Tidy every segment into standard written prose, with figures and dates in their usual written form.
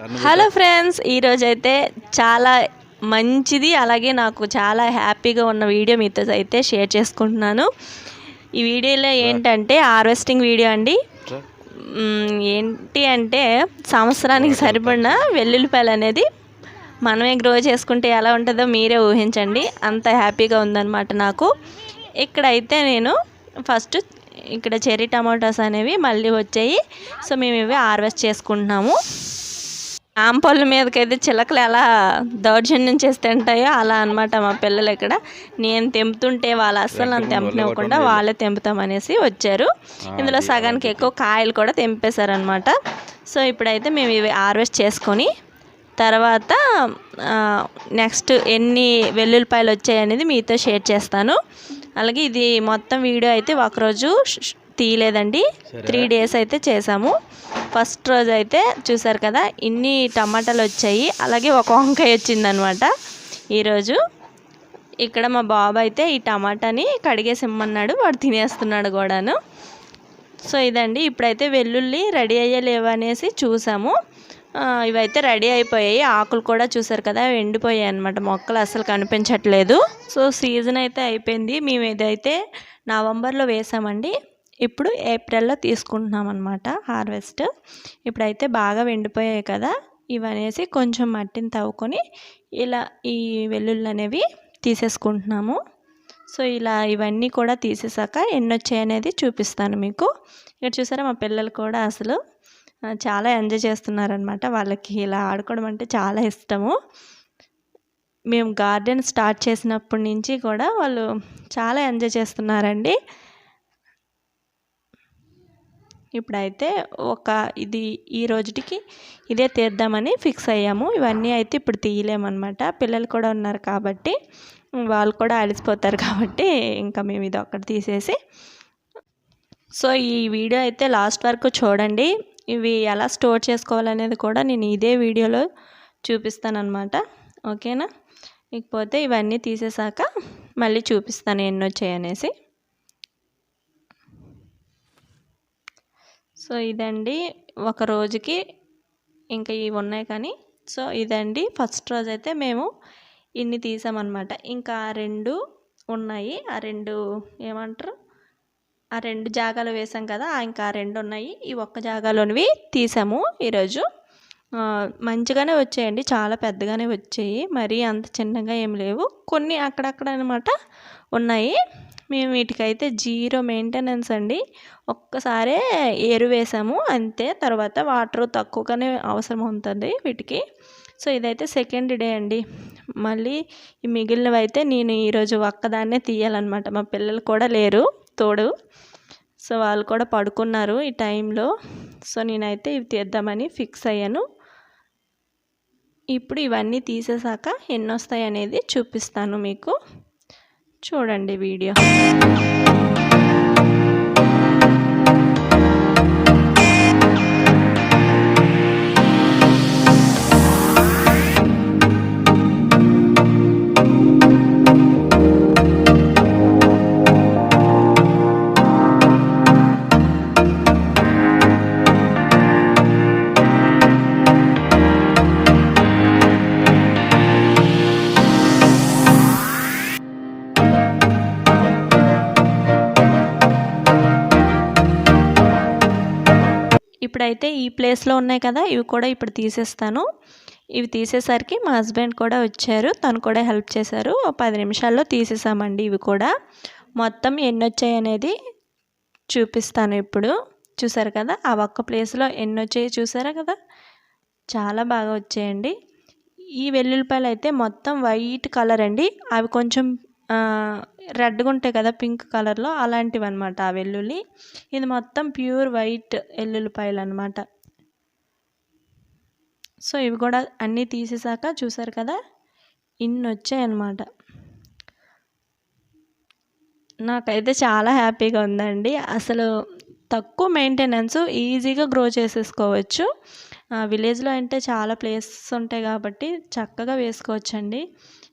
Hello friends, ఈరోజైతే చాలా మంచిది అలాగే నాకు చాలా హ్యాపీగా ఉన్న వీడియో మీతో అయితే షేర్ చేసుకుంటున్నాను. ఈ వీడియోలో ఏంటంటే హార్వెస్టింగ్ వీడియో అండి. ఏంటి అంటే సంవత్సరానికి సరిపడిన వెల్లుల్లిపాయలు అనేది మనమే గ్రో చేసుకుంటే ఎలా ఉంటుందో మీరే ఊహించండి. అంత హ్యాపీగా ఉందన్నమాట నాకు. ఇక్కడైతే నేను ఫస్ట్ ఇక్కడ చెర్రీ టమాటాస్ అనేవి మళ్ళీ వచ్చాయి. సో మేము ఇవి హార్వెస్ట్ చేసుకుంటున్నాము. ఆంపళ్ళ మీదకైతే చిలకలు ఎలా దౌర్జన్యం చేసి తింటాయో అలా అనమాట మా పిల్లలు. ఇక్కడ నేను తెంపుతుంటే వాళ్ళు అస్సలు నన్ను తెంపనివ్వకుండా వాళ్ళే తెంపుతామనేసి వచ్చారు. ఇందులో సగానికి ఎక్కువ కాయలు కూడా తెంపేశారనమాట. సో ఇప్పుడైతే మేము ఇవి హార్వెస్ట్ చేసుకొని తర్వాత నెక్స్ట్ ఎన్ని వెల్లుల్లిపాయలు వచ్చాయి అనేది మీతో షేర్ చేస్తాను. అలాగే ఇది మొత్తం వీడియో అయితే ఒకరోజు తీయలేదండి, 3 days అయితే చేసాము. ఫస్ట్ రోజు అయితే చూసారు కదా ఇన్ని టమాటాలు వచ్చాయి, అలాగే ఒక వంకాయ వచ్చిందనమాట. ఈరోజు ఇక్కడ మా బాబు అయితే ఈ టమాటాని కడిగేసి ఇమ్మన్నాడు, వాడు తినేస్తున్నాడు కూడాను. సో ఇదండి, ఇప్పుడైతే వెల్లుల్లి రెడీ అయ్యే లేవనేసి చూసాము. ఇవైతే రెడీ అయిపోయాయి. ఆకులు కూడా చూసారు కదా ఎండిపోయాయి అనమాట, మొక్కలు అసలు కనిపించట్లేదు. సో సీజన్ అయితే అయిపోయింది. మేము ఇదైతే నవంబర్లో వేసామండి, ఇప్పుడు ఏప్రిల్లో తీసుకుంటున్నాం అనమాట హార్వెస్ట్. ఇప్పుడైతే బాగా ఎండిపోయాయి కదా, ఇవనేసి కొంచెం మట్టిని తవ్వుకొని ఇలా ఈ వెల్లుల్లి అనేవి తీసేసుకుంటున్నాము. సో ఇలా ఇవన్నీ కూడా తీసేసాక ఎన్ని వచ్చాయి అనేది చూపిస్తాను మీకు. ఇక్కడ చూసారా మా పిల్లలు కూడా అసలు చాలా ఎంజాయ్ చేస్తున్నారనమాట. వాళ్ళకి ఇలా ఆడుకోవడం అంటే చాలా ఇష్టము. మేము గార్డెన్ స్టార్ట్ చేసినప్పటి నుంచి కూడా వాళ్ళు చాలా ఎంజాయ్ చేస్తున్నారండి. ఇప్పుడైతే ఇది ఈ రోజుకి ఇదే తీద్దామని ఫిక్స్ అయ్యాము. ఇవన్నీ అయితే ఇప్పుడు తీయలేమన్నమాట, పిల్లలు కూడా ఉన్నారు కాబట్టి వాళ్ళు కూడా అలసిపోతారు కాబట్టి ఇంకా మేము ఇది ఒక్కటి తీసేసి. సో ఈ వీడియో అయితే లాస్ట్ వరకు చూడండి. ఇవి ఎలా స్టోర్ చేసుకోవాలనేది కూడా నేను ఇదే వీడియోలో చూపిస్తానన్నమాట, ఓకేనా. ఇకపోతే ఇవన్నీ తీసేసాక మళ్ళీ చూపిస్తాను ఎన్ని వచ్చాయనేసి. సో ఇదండి, ఒక రోజుకి ఇంకా ఇవి ఉన్నాయి కానీ. సో ఇదండి ఫస్ట్ రోజు అయితే మేము ఇన్ని తీసామన్నమాట. ఇంకా 2 ఉన్నాయి, ఆ 2 ఏమంటారు, ఆ 2 జాగాలు వేసాం కదా, ఇంకా 2 ఉన్నాయి. ఈ ఒక్క జాగాలోనివి తీసాము ఈరోజు. మంచిగానే వచ్చాయండి, చాలా పెద్దగానే వచ్చాయి, మరీ అంత చిన్నగా ఏం లేవు, కొన్ని అక్కడక్కడ అనమాట ఉన్నాయి. మేము వీటికైతే 0 మెయింటెనెన్స్ అండి. ఒక్కసారే ఎరు వేసాము అంతే, తర్వాత వాటర్ తక్కువగానే అవసరం ఉంటుంది వీటికి. సో ఇదైతే సెకండ్ డే అండి. మళ్ళీ ఈ మిగిలినవి అయితే నేను ఈరోజు ఒక్కదాన్నే తీయాలన్నమాట, మా పిల్లలు కూడా లేరు తోడు. సో వాళ్ళు కూడా పడుకున్నారు ఈ టైంలో. సో నేనైతే ఇవి తీద్దామని ఫిక్స్ అయ్యాను. ఇప్పుడు ఇవన్నీ తీసేసాక ఎన్ని వస్తాయి అనేది చూపిస్తాను మీకు, చూడండి వీడియో. ఇప్పుడైతే ఈ ప్లేస్లో ఉన్నాయి కదా, ఇవి కూడా ఇప్పుడు తీసేస్తాను. ఇవి తీసేసరికి మా హస్బెండ్ కూడా వచ్చారు, తను కూడా హెల్ప్ చేశారు. 10 నిమిషాల్లో తీసేసామండి. ఇవి కూడా మొత్తం ఎన్ని వచ్చాయి అనేది చూపిస్తాను ఇప్పుడు. చూసారు కదా ఆ ఒక్క ప్లేస్లో ఎన్ని వచ్చాయి చూసారా కదా, చాలా బాగా వచ్చాయండి. ఈ వెల్లుల్లిపాయలు అయితే మొత్తం వైట్ కలర్ అండి, అవి కొంచెం రెడ్గా ఉంటాయి కదా పింక్ కలర్లో, అలాంటివి అనమాట ఆ వెల్లుల్లి. ఇది మొత్తం ప్యూర్ వైట్ వెల్లుల్లిపాయలు అనమాట. సో ఇవి కూడా అన్నీ తీసేసాక చూసారు కదా ఇన్ని వచ్చాయన్నమాట. నాకైతే చాలా హ్యాపీగా ఉందండి. అసలు తక్కువ మెయింటెనెన్స్, ఈజీగా గ్రో చేసేసుకోవచ్చు. విలేజ్లో అంటే చాలా ప్లేసెస్ ఉంటాయి కాబట్టి చక్కగా వేసుకోవచ్చండి.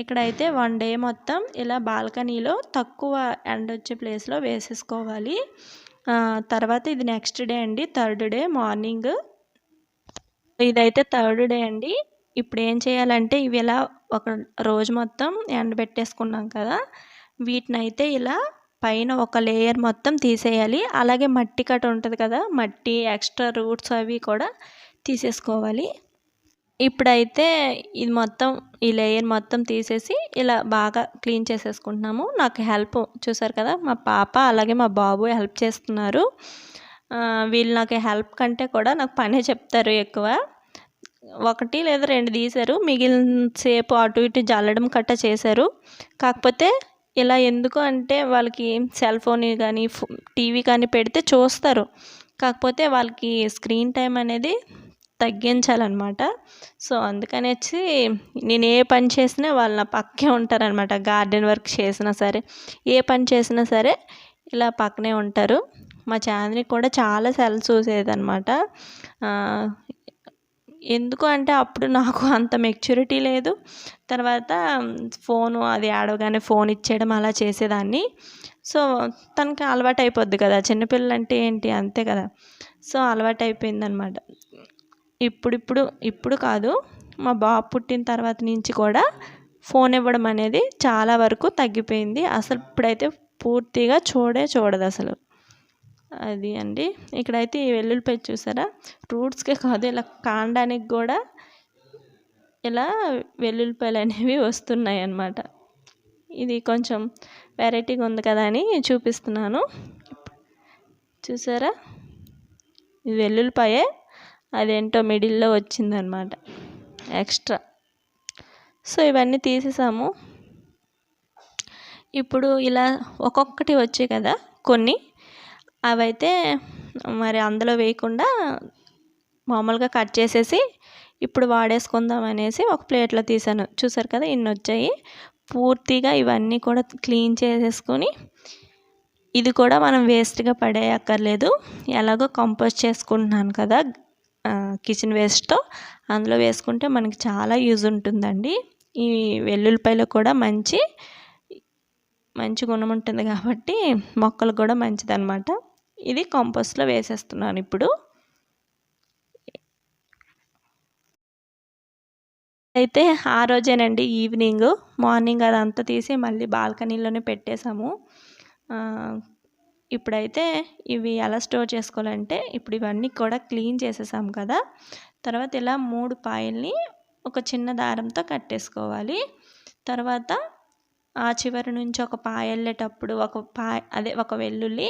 ఇక్కడైతే 1 డే మొత్తం ఇలా బాల్కనీలో తక్కువ ఎండ వచ్చే ప్లేస్లో వేసేసుకోవాలి. తర్వాత ఇది నెక్స్ట్ డే అండి, 3rd డే మార్నింగ్ ఇదైతే థర్డ్ డే అండి. ఇప్పుడు ఏం చేయాలంటే ఇవి ఇలా ఒక రోజు మొత్తం ఎండబెట్టేసుకున్నాం కదా! వీటినైతే ఇలా పైన ఒక లేయర్ మొత్తం తీసేయాలి. అలాగే మట్టి కట్ట ఉంటది కదా! మట్టి ఎక్స్ట్రా రూట్స్ అవి కూడా తీసేసుకోవాలి. ఇప్పుడైతే ఇది మొత్తం ఈ లేయర్ మొత్తం తీసేసి ఇలా బాగా క్లీన్ చేసేసుకుంటున్నాము. నాకు హెల్ప్ చూసారు కదా! మా పాప అలాగే మా బాబు హెల్ప్ చేస్తున్నారు. వీళ్ళు నాకు హెల్ప్ కంటే కూడా నాకు పనే చెప్తారు ఎక్కువ. 1 లేదా 2 తీశారు. మిగిలిన సేపు అటు ఇటు జల్లడం కట్ట చేశారు. కాకపోతే ఇలా ఎందుకు అంటే వాళ్ళకి సెల్ ఫోన్ గానీ, టీవీ కానీ పెడితే చూస్తారు. కాకపోతే వాళ్ళకి స్క్రీన్ టైం అనేది తగ్గించాలన్నమాట. సో, అందుకనేసి నేను ఏ పని చేసినా వాళ్ళు నా పక్కే ఉంటారనమాట. గార్డెన్ వర్క్ చేసినా సరే, ఏ పని చేసినా సరే ఇలా పక్కనే ఉంటారు. మా చాందిని కూడా చాలా సెల్ చూసేదనమాట. ఎందుకు అంటే అప్పుడు నాకు అంత మెచ్యూరిటీ లేదు. తర్వాత ఫోను అది ఏడవగానే ఫోన్ ఇచ్చేయడం అలా చేసేదాన్ని. సో, తనకి అలవాటైపోద్ది కదా! చిన్నపిల్లలంటే ఏంటి అంతే కదా! సో, అలవాటైపోయిందనమాట. ఇప్పుడు కాదు, మా బాబు పుట్టిన తర్వాత నుంచి కూడా ఫోన్ ఇవ్వడం అనేది చాలా వరకు తగ్గిపోయింది. అసలు ఇప్పుడైతే పూర్తిగా చూడదసలు. అది అండి. ఇక్కడైతే ఈ వెల్లుల్లిపాయ చూసారా? రూట్స్‌కే కాదు ఇలా కాండానికి కూడా ఇలా వెల్లుల్లిపాయలు అనేవి వస్తున్నాయన్నమాట. ఇది కొంచెం వెరైటీగా ఉంది కదా అని చూపిస్తున్నాను. చూసారా? ఇది వెల్లుల్లిపాయే, అదేంటో మిడిల్‌లో వచ్చిందనమాట ఎక్స్ట్రా. సో, ఇవన్నీ తీసేసాము. ఇప్పుడు ఇలా ఒక్కొక్కటి వచ్చాయి కదా కొన్ని, అవైతే మరి అందులో వేయకుండా మామూలుగా కట్ చేసేసి ఇప్పుడు వాడేసుకుందాం అనేసి ఒక ప్లేట్లో తీసాను. చూసారు కదా ఇన్ని వచ్చాయి. పూర్తిగా ఇవన్నీ కూడా క్లీన్ చేసేసుకొని, ఇది కూడా మనం వేస్ట్గా పడేయక్కర్లేదు. ఎలాగో కంపోస్ట్ చేసుకుంటున్నాను కదా కిచెన్ వేస్ట్తో, అందులో వేసుకుంటే మనకి చాలా యూజ్ ఉంటుందండి. ఈ వెల్లుల్లిపాయలో కూడా మంచి గుణం ఉంటుంది కాబట్టి మొక్కలు కూడా మంచిదన్నమాట. ఇది కంపోస్ట్లో వేసేస్తున్నాను ఇప్పుడు. అయితే ఆ రోజేనండి మార్నింగ్ అదంతా తీసి మళ్ళీ బాల్కనీలోనే పెట్టేశాము. ఇప్పుడైతే ఇవి ఎలా స్టోర్ చేసుకోవాలంటే, ఇప్పుడు ఇవన్నీ కూడా క్లీన్ చేసేసాం కదా! తర్వాత ఇలా 3 పాయల్ని ఒక చిన్న దారంతో కట్టేసుకోవాలి. తర్వాత ఆ చివరి నుంచి ఒక పాయ వెళ్ళేటప్పుడు ఒక వెల్లుల్లి,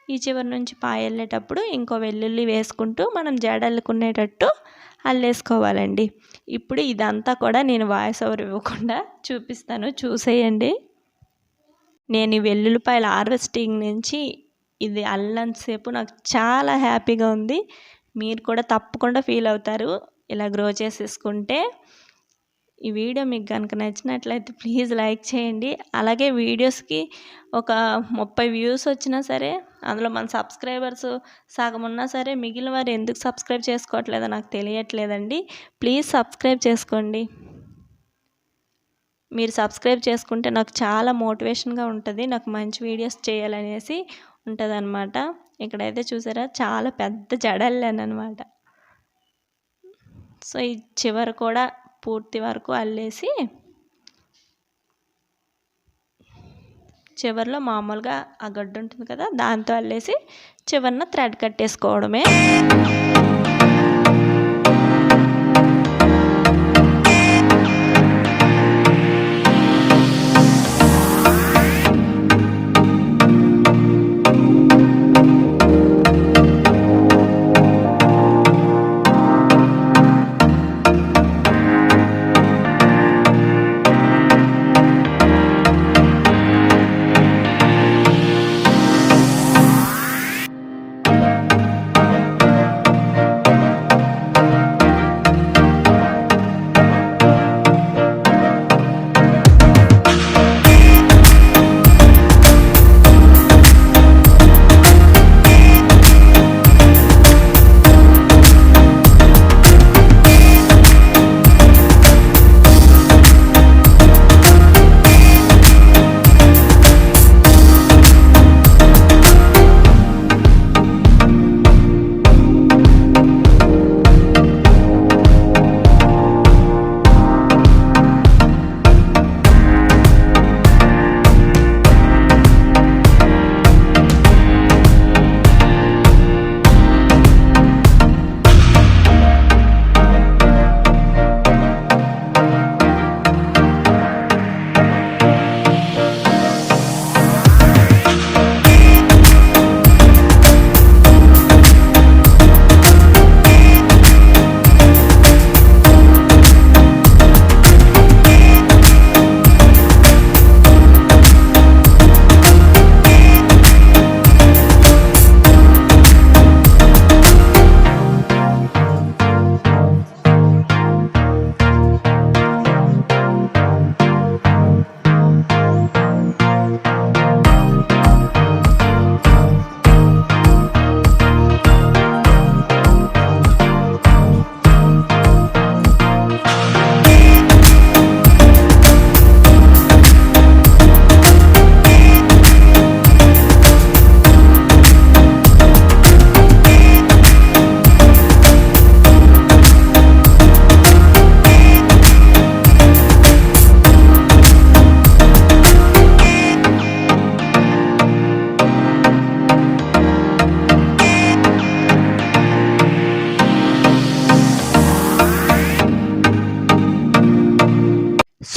ఈ చివరి నుంచి పాయ వెళ్ళేటప్పుడు ఇంకో వెల్లుల్లి వేసుకుంటూ మనం జడల్లుకునేటట్టు అల్లేసుకోవాలండి. ఇప్పుడు ఇదంతా కూడా నేను వాయిస్ ఓవర్ ఇవ్వకుండా చూపిస్తాను, చూసేయండి. నేను ఈ వెల్లుల్లిపాయల హార్వెస్టింగ్ నుంచి ఇది అల్లంతసేపు నాకు చాలా హ్యాపీగా ఉంది. మీరు కూడా తప్పకుండా ఫీల్ అవుతారు ఇలా గ్రో చేసేసుకుంటే. ఈ వీడియో మీకు కనుక నచ్చినట్లయితే ప్లీజ్ లైక్ చేయండి. అలాగే వీడియోస్కి ఒక 30 వ్యూస్ వచ్చినా సరే, అందులో మన సబ్స్క్రైబర్స్ సగం ఉన్నా సరే, మిగిలిన వారు ఎందుకు సబ్స్క్రైబ్ చేసుకోవట్లేదో నాకు తెలియట్లేదండి. ప్లీజ్ సబ్స్క్రైబ్ చేసుకోండి. మీరు సబ్స్క్రైబ్ చేసుకుంటే నాకు చాలా మోటివేషన్గా ఉంటుంది. నాకు మంచి వీడియోస్ చేయాలనేసి ఉంటుందన్నమాట. ఇక్కడైతే చూసారా చాలా పెద్ద జడల్లానమాట. సో, ఈ చివర కూడా పూర్తి వరకు అల్లేసి, చివరిలో మామూలుగా ఆ గడ్డ ఉంటుంది కదా దాంతో అల్లేసి చివరన థ్రెడ్ కట్టేసుకోవడమే.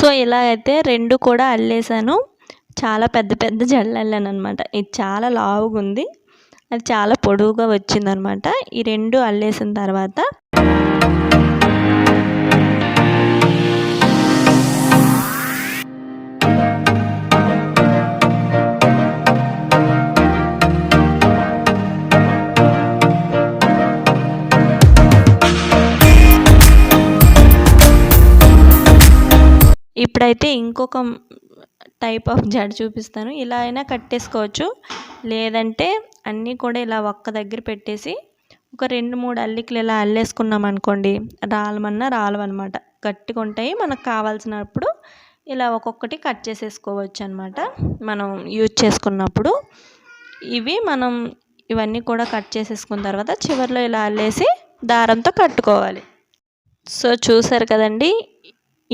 సో ఇలా అయితే 2 కూడా అల్లేసాను. చాలా పెద్ద పెద్ద జడలు అల్లాననమాట. ఇది చాలా లావుగా ఉంది, అది చాలా పొడవుగా వచ్చిందనమాట. ఈ 2 అల్లేసిన తర్వాత ఇప్పుడైతే ఇంకొక టైప్ ఆఫ్ జడ చూపిస్తాను. ఇలా అయినా కట్టేసుకోవచ్చు, లేదంటే అన్నీ కూడా ఇలా ఒక్క దగ్గర పెట్టేసి ఒక 2-3 అల్లికలు ఇలా అల్లేసుకున్నాం అనుకోండి, రాలమన్నా రాలవన్నమాట. గట్టిగా ఉంటాయి. మనకు కావాల్సినప్పుడు ఇలా ఒక్కొక్కటి కట్ చేసేసుకోవచ్చు అనమాట మనం యూజ్ చేసుకున్నప్పుడు. ఇవన్నీ కూడా కట్ చేసేసుకున్న తర్వాత చివరిలో ఇలా అల్లేసి దారంతో కట్టుకోవాలి. సో చూసారు కదండి,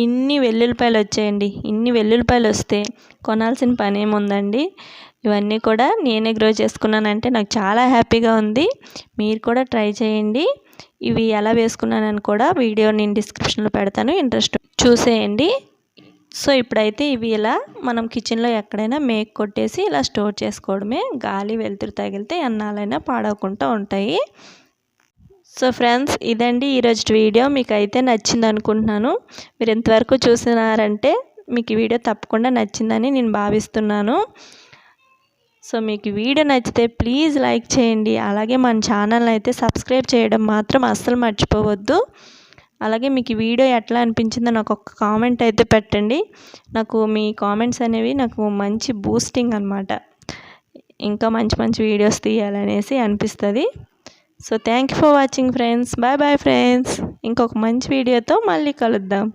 ఇన్ని వెల్లుల్లిపాయలు వచ్చాయండి. ఇన్ని వెల్లుల్లిపాయలు వస్తే కొనాల్సిన పని ఏముందండి. ఇవన్నీ కూడా నేనే గ్రో చేసుకున్నానంటే నాకు చాలా హ్యాపీగా ఉంది. మీరు కూడా ట్రై చేయండి. ఇవి ఎలా వేసుకున్నానని కూడా వీడియో నేను డిస్క్రిప్షన్లో పెడతాను, ఇంట్రెస్ట్ చూసేయండి. సో ఇప్పుడైతే ఇవి ఇలా మనం కిచెన్లో ఎక్కడైనా మేక్ కొట్టేసి ఇలా స్టోర్ చేసుకోవడమే. గాలి వెలుతురు తగిలితే ఎన్నాళ్ళైనా పాడవకుండా ఉంటాయి. సో ఫ్రెండ్స్, ఇదండి ఈరోజు వీడియో. మీకు అయితే నచ్చింది అనుకుంటున్నాను. మీరు ఎంతవరకు చూసినారంటే మీకు ఈ వీడియో తప్పకుండా నచ్చిందని నేను భావిస్తున్నాను. సో మీకు వీడియో నచ్చితే ప్లీజ్ లైక్ చేయండి. అలాగే మన ఛానల్ని అయితే సబ్స్క్రైబ్ చేయడం మాత్రం అస్సలు మర్చిపోవద్దు. అలాగే మీకు ఈ వీడియో ఎట్లా అనిపించిందో నాకు ఒక కామెంట్ అయితే పెట్టండి. నాకు మీ కామెంట్స్ అనేవి నాకు మంచి బూస్టింగ్ అనమాట. ఇంకా మంచి మంచి వీడియోస్ తీయాలనేసి అనిపిస్తుంది. So thank you for watching friends. Bye bye friends. ఇంకొక మంచి వీడియోతో మళ్ళీ కలుద్దాం.